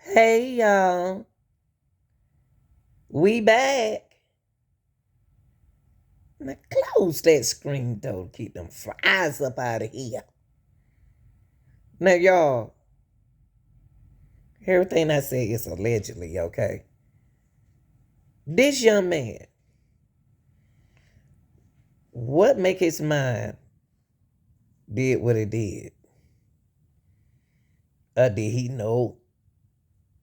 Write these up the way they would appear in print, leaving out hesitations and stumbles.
Hey y'all, we back. Now close that screen door to keep them flies up out of here. Now y'all, everything I say is allegedly, okay? This young man, what make his mind did what it did? Did he know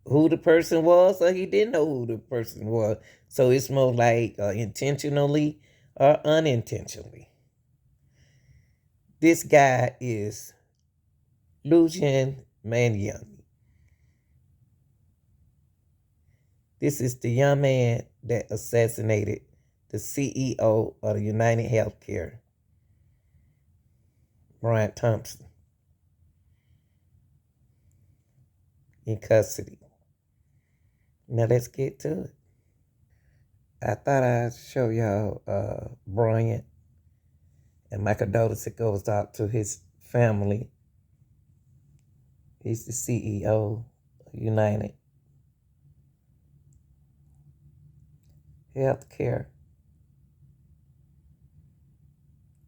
who the person was or he didn't know who the person was? So it's more like intentionally or unintentionally. This guy is Luigi Mangione. This is the young man that assassinated the CEO of the United Healthcare, Brian Thompson, in custody. Now let's get to it. I thought I'd show y'all Brian, and my condolences goes out to his family. He's the CEO of United Healthcare.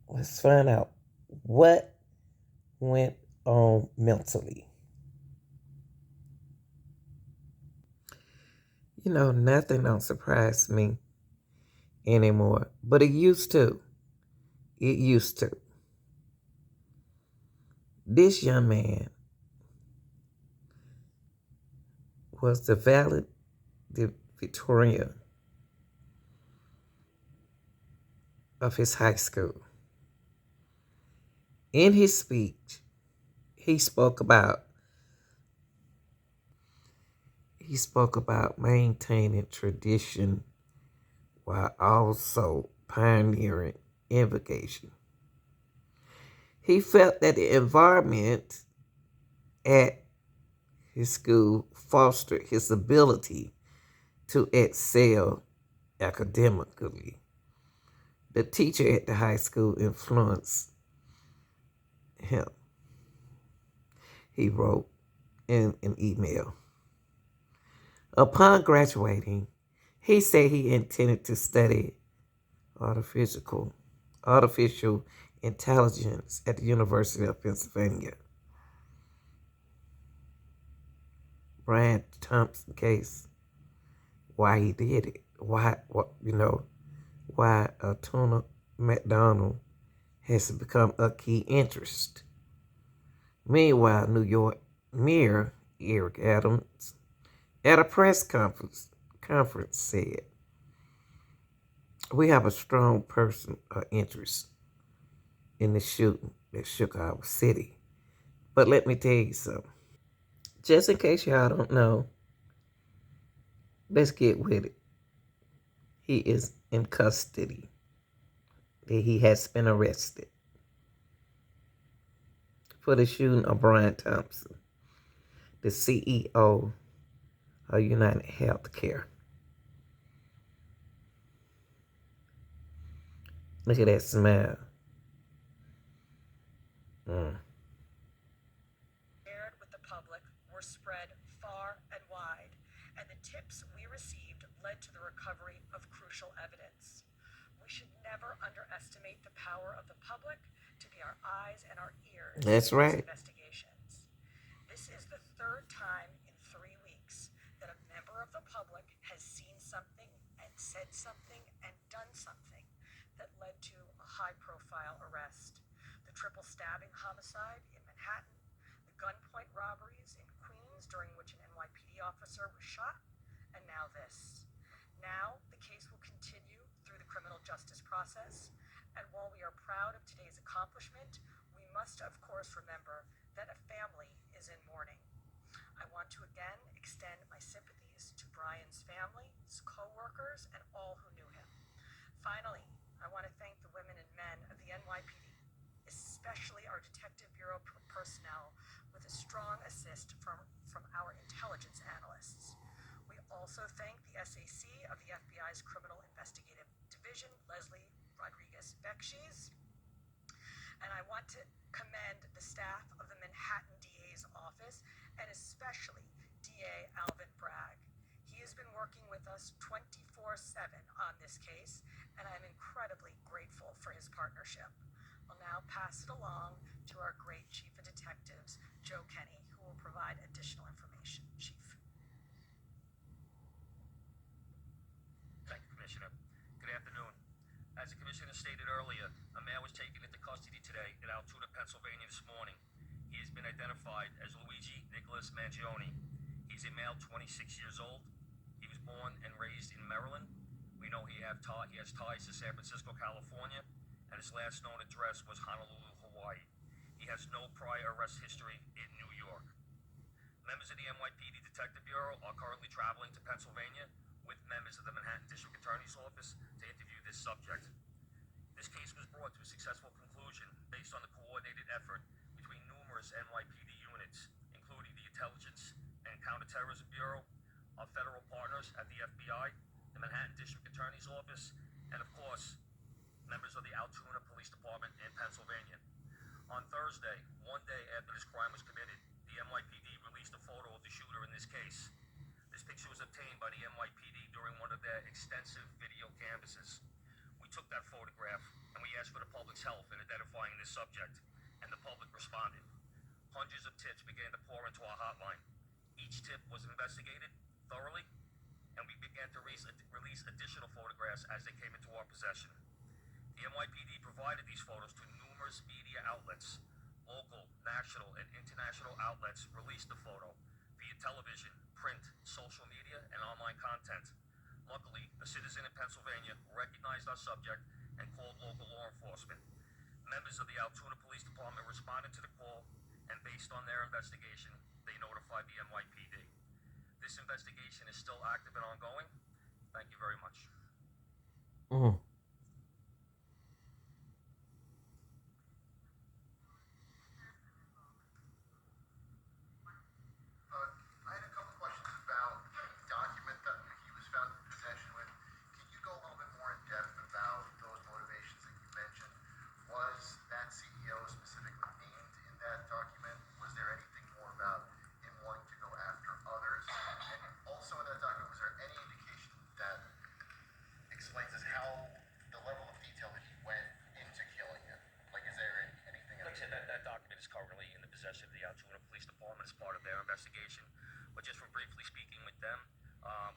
Let's find out what went on mentally. You know, nothing don't surprise me anymore, but it used to. It used to. This young man was the valedictorian of his high school. In his speech, he spoke about maintaining tradition while also pioneering innovation. He felt that the environment at his school fostered his ability to excel academically. The teacher at the high school influenced him, he wrote in an email. Upon graduating, he said he intended to study artificial intelligence at the University of Pennsylvania. Brian Thompson case, why he did it, why Tuna McDonald has become a key interest. Meanwhile, New York Mayor Eric Adams at a press conference said, "We have a strong person interest in the shooting that shook our city. But let me tell you something. Just in case y'all don't know, let's get with it. He is in custody. He has been arrested for the shooting of Brian Thompson, the CEO of United Healthcare." Look at that smile. Shared with the public were spread far and wide, and the tips we received led to the recovery of crucial evidence. We should never underestimate the power of the public to be our eyes and our ears That's in these right. investigations. This is the third time in 3 weeks that a member of the public has seen something and said something and done something that led to a high profile arrest. The triple stabbing homicide in Manhattan, the gunpoint robberies in Queens during which an NYPD officer was shot, and now this. Now, the case will continue through the criminal justice process, and while we are proud of today's accomplishment, we must, of course, remember that a family is in mourning. I want to again extend my sympathies to Brian's family, his co-workers, and all who knew him. Finally, I want to thank the women and men of the NYPD, especially our Detective Bureau personnel, with a strong assist from our intelligence analysts. We also thank the SAC of the FBI's Criminal Investigative Division, Leslie Rodriguez Bekshis, and I want to commend the staff of the Manhattan DA's office, and especially DA Al has been working with us 24/7 on this case, and I'm incredibly grateful for his partnership. I'll now pass it along to our great Chief of Detectives, Joe Kenny, who will provide additional information. Chief. Thank you, Commissioner. Good afternoon. As the Commissioner stated earlier, a man was taken into custody today in Altoona, Pennsylvania this morning. He has been identified as Luigi Nicholas Mangione. He's a male, 26 years old. He was born and raised in Maryland. We know he has ties to San Francisco, California, and his last known address was Honolulu, Hawaii. He has no prior arrest history in New York. Members of the NYPD Detective Bureau are currently traveling to Pennsylvania with members of the Manhattan District Attorney's Office to interview this subject. This case was brought to a successful conclusion based on the coordinated effort between numerous NYPD units, including the Intelligence and Counterterrorism Bureau, our federal partners at the FBI, the Manhattan District Attorney's Office, and of course, members of the Altoona Police Department in Pennsylvania. On Thursday, one day after this crime was committed, the NYPD released a photo of the shooter in this case. This picture was obtained by the NYPD during one of their extensive video canvasses. We took that photograph and we asked for the public's help in identifying this subject, and the public responded. Hundreds of tips began to pour into our hotline. Each tip was investigated thoroughly, and we began to release additional photographs as they came into our possession. The NYPD provided these photos to numerous media outlets. Local, national, and international outlets released the photo via television, print, social media, and online content. Luckily, a citizen in Pennsylvania recognized our subject and called local law enforcement. Members of the Altoona Police Department responded to the call, and based on their investigation, they notified the NYPD. This investigation is still active and ongoing. Thank you very much. Mm. I had a couple questions about the document that he was found in possession with. Can you go a little bit more in depth about those motivations that you mentioned? Was that CEO specifically named in that document? Was there anything more about him wanting to go after others? And also in that document, was there any indication that explains as how the level of detail that he went into killing him? Like, is there anything? Like I said, that document is currently in the possession of the Altoona Police Department as part of their investigation. But just from briefly speaking with them,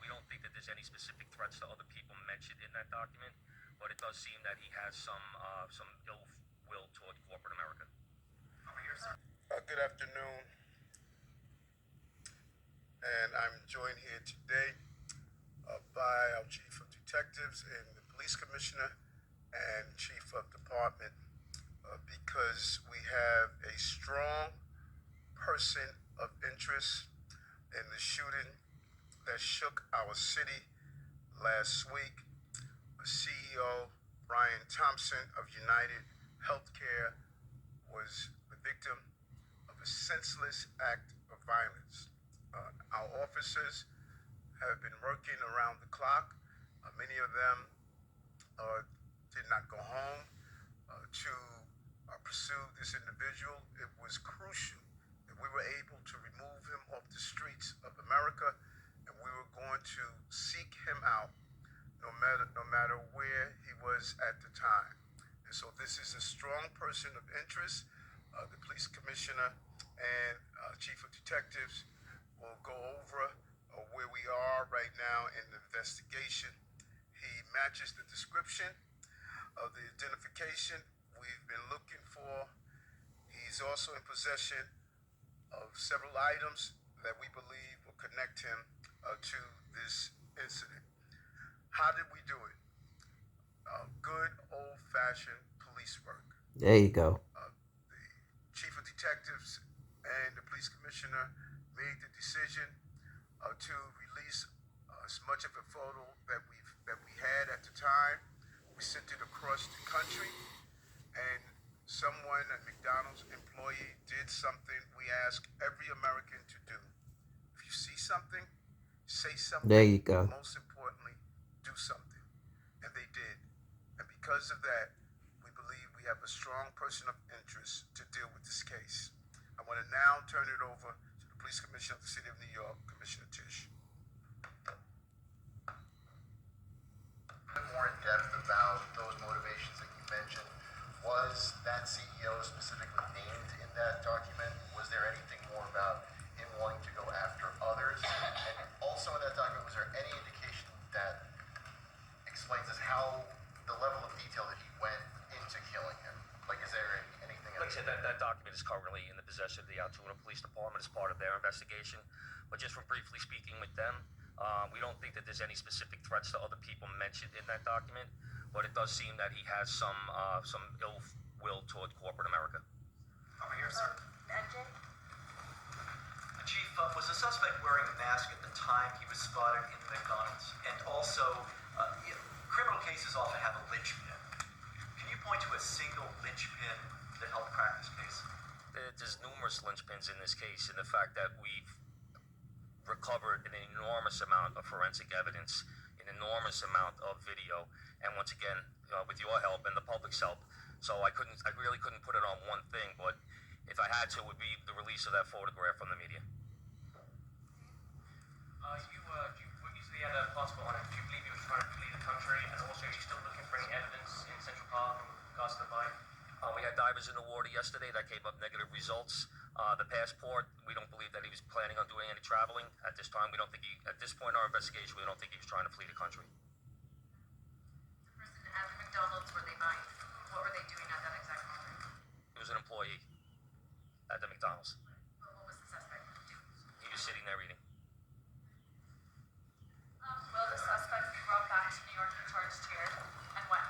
we don't think that there's any specific threats to other people mentioned in that document. But it does seem that he has some ill will toward corporate America. Over here, sir. Good afternoon, and I'm joined here today by our Chief of Detectives and the Police Commissioner and Chief of Department because we have a strong person of interest in the shooting that shook our city last week. CEO Brian Thompson of United Healthcare was the victim of a senseless act of violence. Our officers have been working around the clock. Many of them did not go home to pursue this individual. It was crucial that we were able to remove him off the streets of America, and we were going to seek him out no matter where he was at the time. And so this is a strong person of interest. The police commissioner and chief of detectives will go over where we are right now in the investigation. He matches the description of the identification we've been looking for. He's also in possession of several items that we believe will connect him to this incident. How did we do it? Good old-fashioned police work. There you go. The chief of detectives and the police commissioner made the decision to release as much of a photo that we had at the time. We sent it across the country, and someone, a McDonald's employee, did something we ask every American to do. If you see something, say something. There you go. Most importantly, do something. And they did. And because of that, we believe we have a strong person of interest to deal with this case. I want to now turn it over to the Police Commissioner of the City of New York, Commissioner Tisch. more in depth about those motivations that you mentioned? Was that CEO specifically named in that document? Was there anything more about him wanting to go after others? And also in that document, was there any indication that explains us how the level of detail that he went into killing him? Like, is there anything? Like I said, that document is currently in the possession of the Altoona Police Department as part of their investigation. But just from briefly speaking with them, we don't think that there's any specific threats to other people mentioned in that document. But it does seem that he has some ill will toward corporate America. Over here, sir. Mangione? Chief, was the suspect wearing a mask at the time he was spotted in the McDonald's? And also, criminal cases often have a linchpin. Can you point to a single linchpin that helped crack this case? There's numerous linchpins in this case, in the fact that we've recovered an enormous amount of forensic evidence, an enormous amount of video, and once again, with your help and the public's help. So I really couldn't put it on one thing, but if I had to, it would be the release of that photograph from the media. You recently had a passport on him. Do you believe he was trying to flee the country? And also, are you still looking for any evidence in Central Park in regards to the bike? We had divers in the water yesterday that came up negative results. The passport, we don't believe that he was planning on doing any traveling at this time. We don't think at this point in our investigation, we don't think he was trying to flee the country. The person at the McDonald's where they buying? What were they doing at that exact moment? He was an employee at the McDonald's. What was the suspect doing? He was sitting there eating. Will the suspect be brought back to New York and charged here? And when?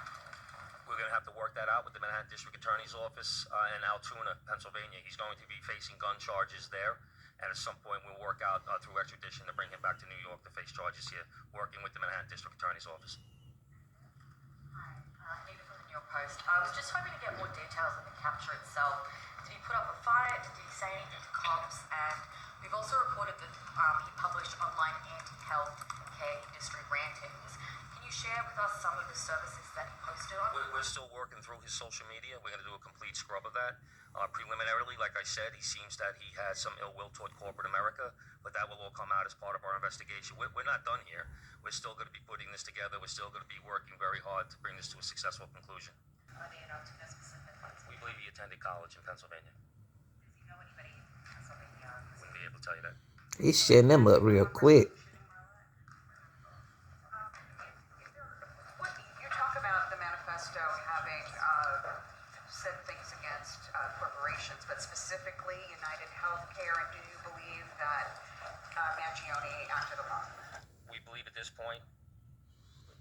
We're going to have to work that out with the Manhattan District Attorney's Office in Altoona, Pennsylvania. He's going to be facing gun charges there, and at some point we'll work out through extradition to bring him back to New York to face charges here, working with the Manhattan District Attorney's Office. Hi, Nita from the New York Post. I was just hoping to get more details on the capture itself. Did he put up a fight? Did he say anything to cops? And we've also reported that he published online anti-health care industry rantings. Can you share with us some of the services that he posted on? We're still working through his social media. We're going to do a complete scrub of that. Preliminarily, like I said, he seems that he has some ill will toward corporate America, but that will all come out as part of our investigation. We're not done here. We're still going to be putting this together. We're still going to be working very hard to bring this to a successful conclusion. Are they in Altoona specifically? We believe he attended college in Pennsylvania. Does he know anybody in Pennsylvania? Wouldn't be able to tell you that. He's shutting them up real quick. You talk about the manifesto having said things against corporations, but specifically United Healthcare, and do you believe that Mangione acted alone? We believe at this point,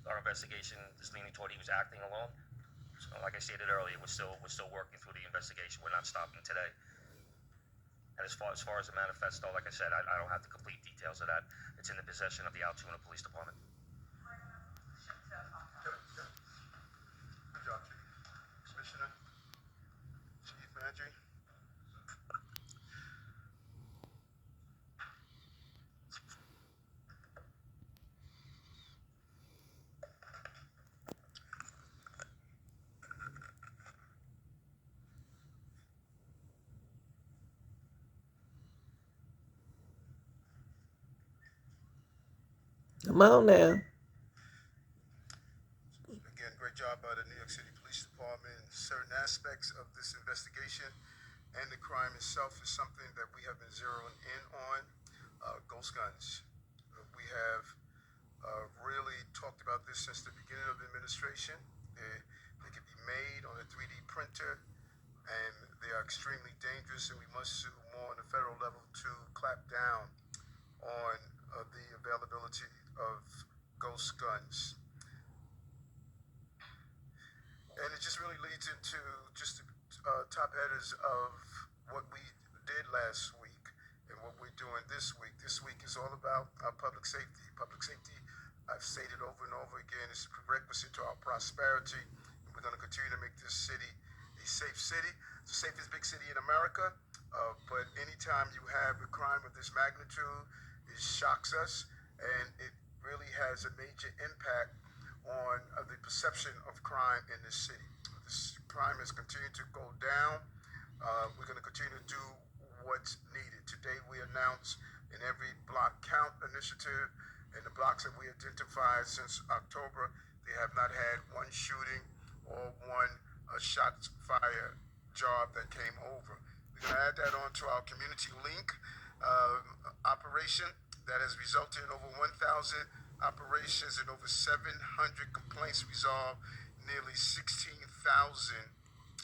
our investigation is leaning toward he was acting alone. So, like I stated earlier, we're still working through the investigation. We're not stopping today. And as far as the manifesto, like I said, I don't have the complete details of that. It's in the possession of the Altoona Police Department. Good job, Chief. Commissioner, Chief Mangione. Come on now. Again, great job by the New York City Police Department. Certain aspects of this investigation and the crime itself is something that we have been zeroing in on. Ghost guns. We have really talked about this since the beginning of the administration. They can be made on a 3D printer, and they are extremely dangerous, and we must do more on the federal level to clamp down on the availability of ghost guns. And it just really leads into just the top headers of what we did last week and what we're doing this week. This week is all about public safety. Public safety, I've stated over and over again, is a prerequisite to our prosperity. And we're going to continue to make this city a safe city. It's the safest big city in America. But anytime you have a crime of this magnitude, it shocks us, and it really has a major impact on the perception of crime in this city. This crime has continued to go down. We're going to continue to do what's needed. Today we announced in every block count initiative, in the blocks that we identified since October, They have not had one shooting or one shots fired job that came over. We're going to add that on to our community link operation that has resulted in over 1,000 operations and over 700 complaints resolved, nearly 16,000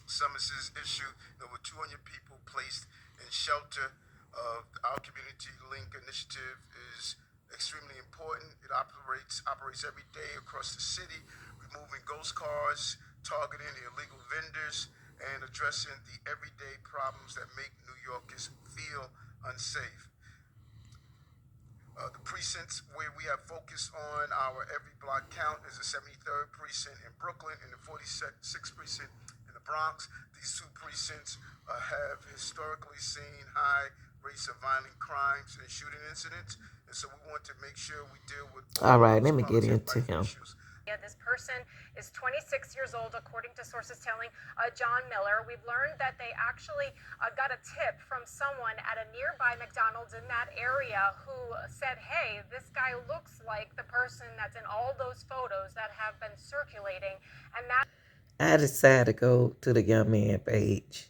summonses issued, and over 200 people placed in shelter. Our community link initiative is extremely important. It operates every day across the city, removing ghost cars, targeting illegal vendors, and addressing the everyday problems that make New Yorkers feel unsafe. The precincts where we have focused on our every block count is the 73rd precinct in Brooklyn and the 46th precinct in the Bronx. These two precincts have historically seen high rates of violent crimes and shooting incidents, and so we want to make sure we deal with all right, let me get into him. issues. Yeah, this person is 26 years old, according to sources telling John Miller. We've learned that they actually got a tip from someone at a nearby McDonald's in that area who said, hey, this guy looks like the person that's in all those photos that have been circulating. And that I decided to go to the young man page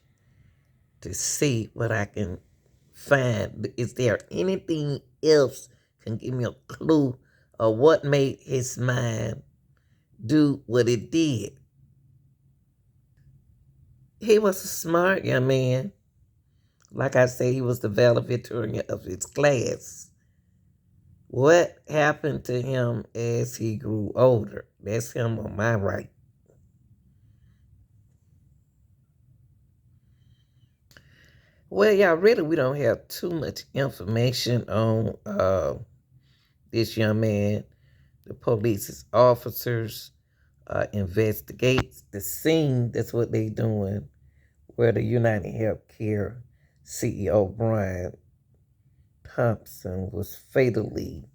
to see what I can find. Is there anything else can give me a clue of what made his mind do what it did? He was a smart young man. Like I say, he was the valedictorian of his class. What happened to him as he grew older? That's him on my right. Well, y'all, really, we don't have too much information on this young man. The police's officers investigate the scene. That's what they doing, where the United Healthcare CEO Brian Thompson was fatally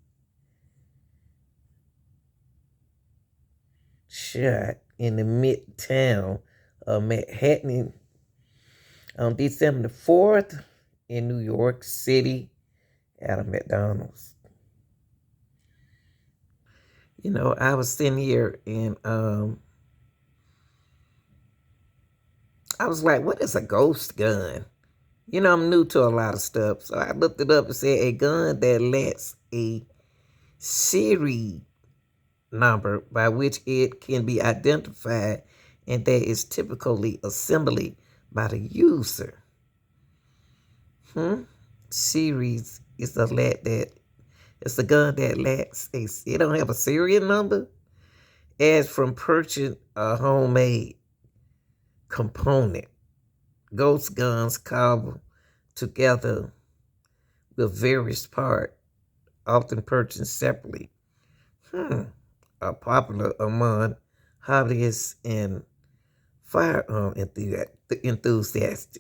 shot in the midtown of Manhattan on December the 4th in New York City at a McDonald's. You know, I was sitting here and I was like, what is a ghost gun? You know, I'm new to a lot of stuff. So I looked it up and said a gun that lacks a series number by which it can be identified and that is typically assembled by the user. Series is the it's a gun that lacks it don't have a serial number, as from purchasing a homemade component. Ghost guns cobbled together with various parts, often purchased separately, are popular among hobbyists and firearm enthusiasts.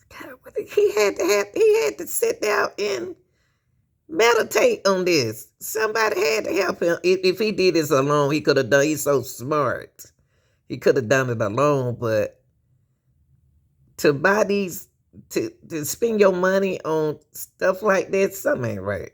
God, he had to sit down and meditate on this. Somebody had to help him. If he did this alone, he could have done. He's so smart. He could have done it alone, but to buy these, to spend your money on stuff like this, something ain't right.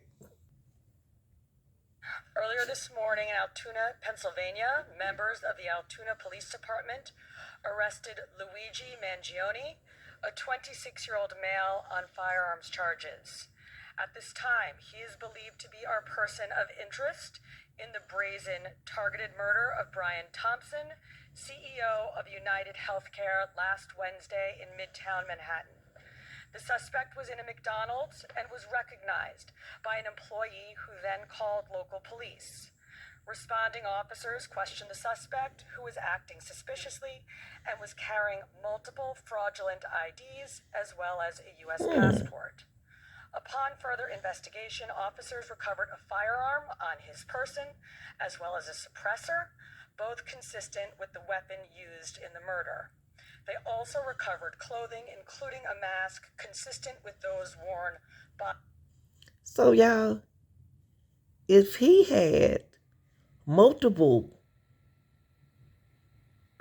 earlier this morning in Altoona, Pennsylvania, members of the Altoona Police Department arrested Luigi Mangione, a 26-year-old male, on firearms charges. At this time, he is believed to be our person of interest in the brazen targeted murder of Brian Thompson, CEO of United Healthcare, last Wednesday in Midtown Manhattan. The suspect was in a McDonald's and was recognized by an employee who then called local police. Responding officers questioned the suspect, who was acting suspiciously and was carrying multiple fraudulent IDs as well as a U.S. passport. Upon further investigation, officers recovered a firearm on his person as well as a suppressor, both consistent with the weapon used in the murder. They also recovered clothing, including a mask consistent with those worn by... So, y'all, if he had multiple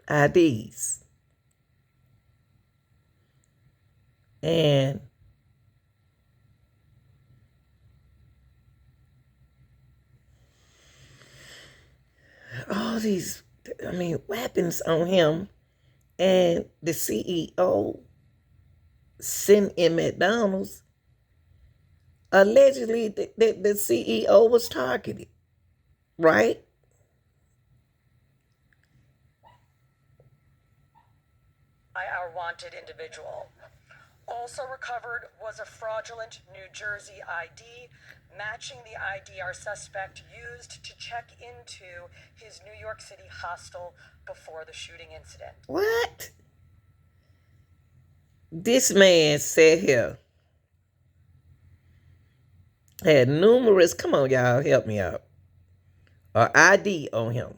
IDs and all these, weapons on him, and the CEO sitting in McDonald's, allegedly the CEO was targeted, right? By our wanted individual. Also recovered was a fraudulent New Jersey ID, matching the ID our suspect used to check into his New York City hostel before the shooting incident. What? This man sat here, had numerous, come on, y'all, help me out, ID on him.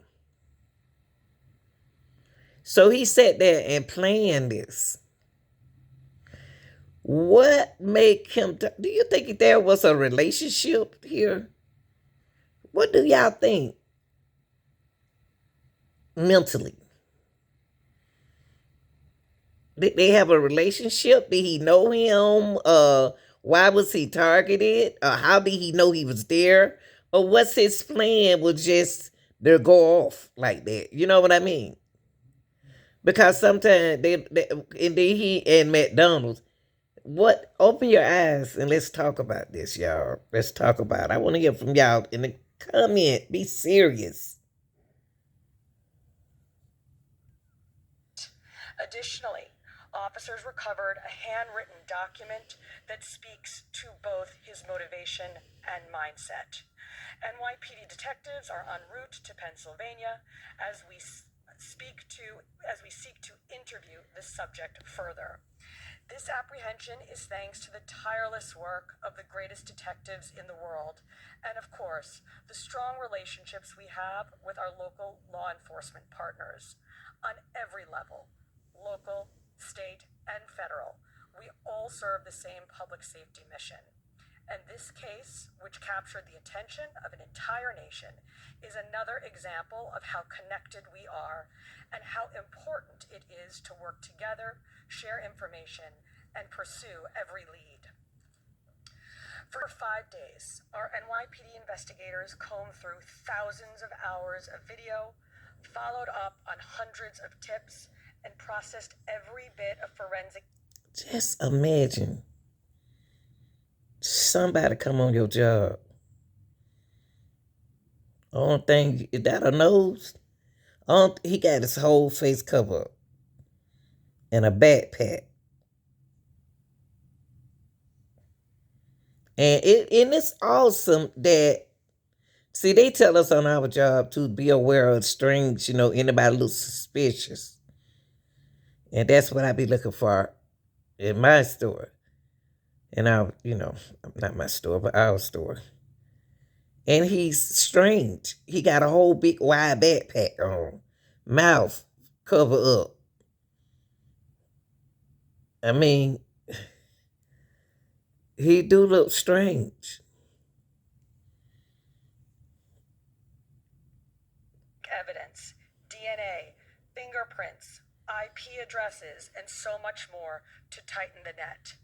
So he sat there and planned this. What made him, do you think there was a relationship here? What do y'all think mentally? Did they have a relationship? Did he know him? Why was he targeted? How did he know he was there? Or what's his plan was just to go off like that? You know what I mean? Because sometimes and then he and McDonald's. What? Open your eyes and let's talk about this, y'all. Let's talk about it. I want to hear from y'all in the comment. Be serious. Additionally, officers recovered a handwritten document that speaks to both his motivation and mindset. NYPD detectives are en route to Pennsylvania as we seek to interview the subject further. This apprehension is thanks to the tireless work of the greatest detectives in the world, and of course, the strong relationships we have with our local law enforcement partners. On every level, local, state, and federal, we all serve the same public safety mission. And this case, which captured the attention of an entire nation, is another example of how connected we are and how important it is to work together, share information, and pursue every lead. For 5 days, our NYPD investigators combed through thousands of hours of video, followed up on hundreds of tips, and processed every bit of forensic. Just imagine somebody come on your job. Only thing, is that a nose? He got his whole face covered up and a backpack. And it's awesome that, see, they tell us on our job to be aware of strange, anybody looks suspicious. And that's what I be looking for in my store. And our, not my store, but our store. And he's strange. He got a whole big wide backpack on, mouth cover up. I mean, he do look strange. Evidence, DNA, fingerprints, IP addresses, and so much more to tighten the net.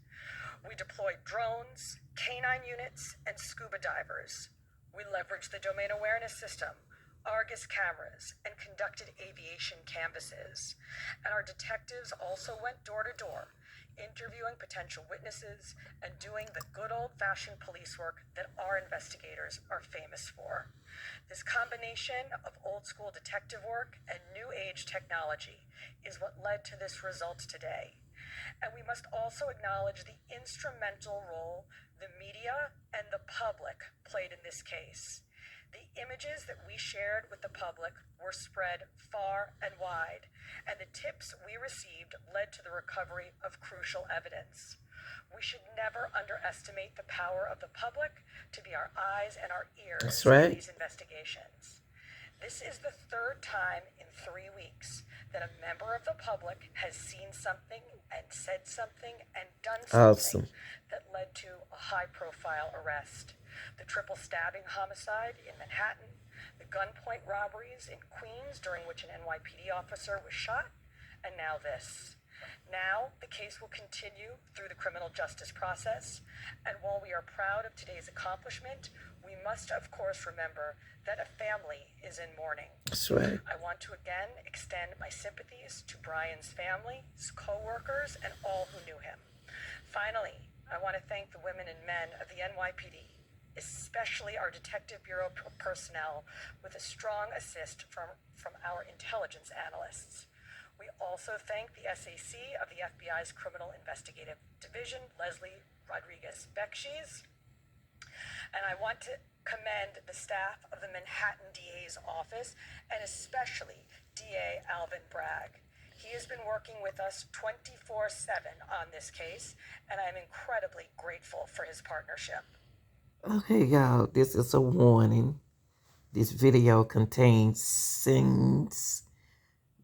We deployed drones, canine units, and scuba divers. We leveraged the domain awareness system, Argus cameras, and conducted aviation canvasses. And our detectives also went door to door, interviewing potential witnesses and doing the good old-fashioned police work that our investigators are famous for. This combination of old-school detective work and new-age technology is what led to this result today. And we must also acknowledge the instrumental role the media and the public played in this case. The images that we shared with the public were spread far and wide, and the tips we received led to the recovery of crucial evidence. We should never underestimate the power of the public to be our eyes and our ears That's right. in these investigations. This is the third time in 3 weeks that a member of the public has seen something and said something and done something that led to a high-profile arrest. The triple stabbing homicide in Manhattan, the gunpoint robberies in Queens during which an NYPD officer was shot, and now this. Now, the case will continue through the criminal justice process, and while we are proud of today's accomplishment, we must, of course, remember that a family is in mourning. That's right. I want to again extend my sympathies to Brian's family, his co-workers, and all who knew him. Finally, I want to thank the women and men of the NYPD, especially our Detective Bureau personnel, with a strong assist from our intelligence analysts. We also thank the SAC of the FBI's Criminal Investigative Division, Leslie Rodriguez Bekshies. And I want to commend the staff of the Manhattan DA's office, and especially DA Alvin Bragg. He has been working with us 24/7 on this case, and I'm incredibly grateful for his partnership. Okay, y'all, this is a warning. This video contains scenes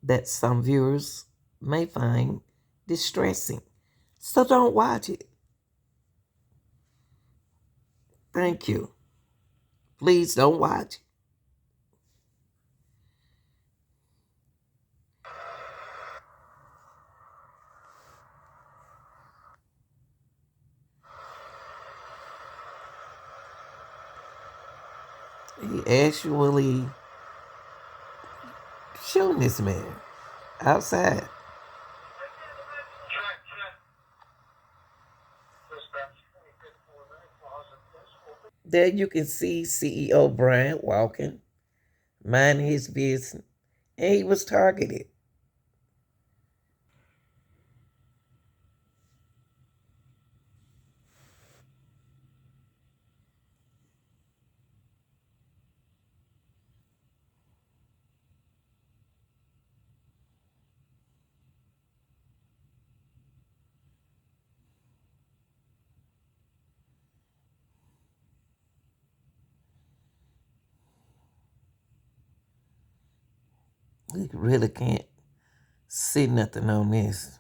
that some viewers may find distressing. So don't watch it. Thank you. Please don't watch. He actually shooting this man outside. There you can see CEO Bryant walking, minding his business, and he was targeted. You really can't see nothing on this.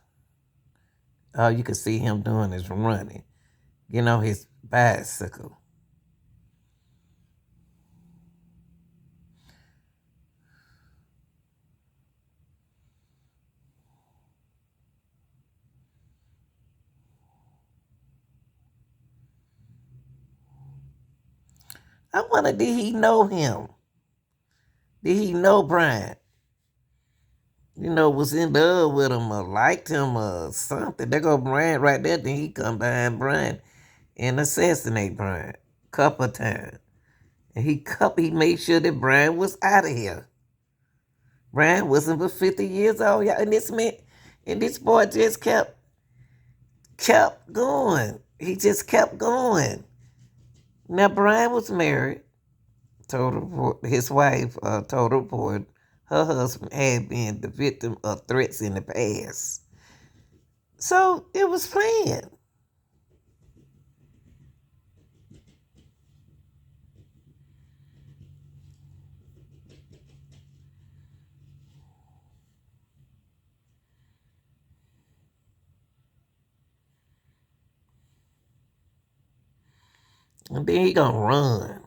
All you can see him doing is running, getting on his bicycle. I wonder, did he know him? Did he know Brian? Was in love with him or liked him or something. There go Brian right there. Then he come behind Brian and assassinate Brian couple of times. And he made sure that Brian was out of here. Brian wasn't but 50 years old, y'all. And this boy just kept going. He just kept going. Now Brian was married. His wife told the report her husband had been the victim of threats in the past. So it was planned. And then he gonna run.